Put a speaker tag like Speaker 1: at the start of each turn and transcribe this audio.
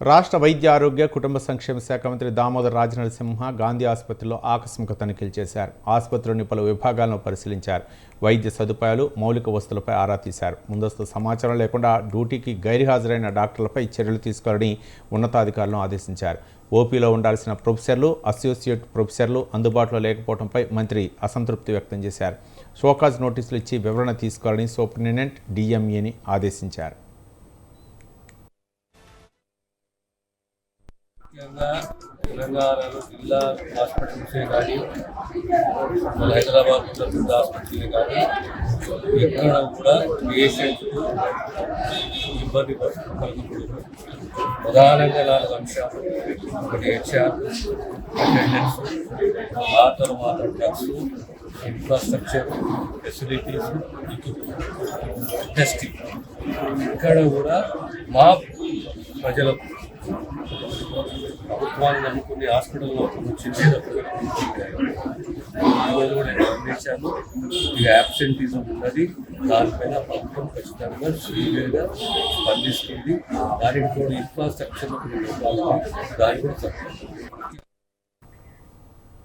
Speaker 1: రాష్ట్ర వైద్య ఆరోగ్య కుటుంబ సంక్షేమ శాఖ మంత్రి దామోదర్ రాజనరసింహ గాంధీ ఆసుపత్రిలో ఆకస్మిక తనిఖీలు చేశారు. ఆసుపత్రిలోని పలు విభాగాలను పరిశీలించారు. వైద్య సదుపాయాలు, మౌలిక వస్తువులపై ఆరా తీశారు. ముందస్తు సమాచారం లేకుండా డ్యూటీకి గైర్హాజరైన డాక్టర్లపై చర్యలు తీసుకోవాలని ఉన్నతాధికారులను ఆదేశించారు. ఓపీలో ఉండాల్సిన ప్రొఫెసర్లు, అసోసియేట్ ప్రొఫెసర్లు అందుబాటులో లేకపోవడంపై మంత్రి అసంతృప్తి వ్యక్తం చేశారు. షోకాజ్ నోటీసులు ఇచ్చి వివరణ తీసుకోవాలని సూపరింటెండెంట్ డిఎంఈని ఆదేశించారు.
Speaker 2: ముఖ్యంగా తెలంగాణలో జిల్లా హాస్పిటల్సే కానీ హైదరాబాద్ పెద్ద ఆసుపత్రులే కానీ ఎక్కడ కూడా పేషెంట్కు ఇబ్బంది కలుగుతుంది. ప్రధానంగా 4 అంశాలు: ఒకటి హెచ్ఆర్, అటెండెన్స్, ఆ తర్వాత డ్రగ్స్, ఇన్ఫ్రాస్ట్రక్చర్, ఫెసిలిటీస్, టెస్టింగ్. ఇక్కడ కూడా మా ప్రజలకు ప్రభుత్వాన్ని నమ్ముకునే హాస్పిటల్లో చిన్నప్పుడు ఈరోజు కూడా గమనించాను. ఇక యాబ్సెంటిజం ఉన్నది. దానిపైన ప్రభుత్వం ఖచ్చితంగా సీరియస్గా స్పందిస్తుంది. దానికి కూడా ఇన్ఫ్రాస్ట్రక్చర్ దాని కూడా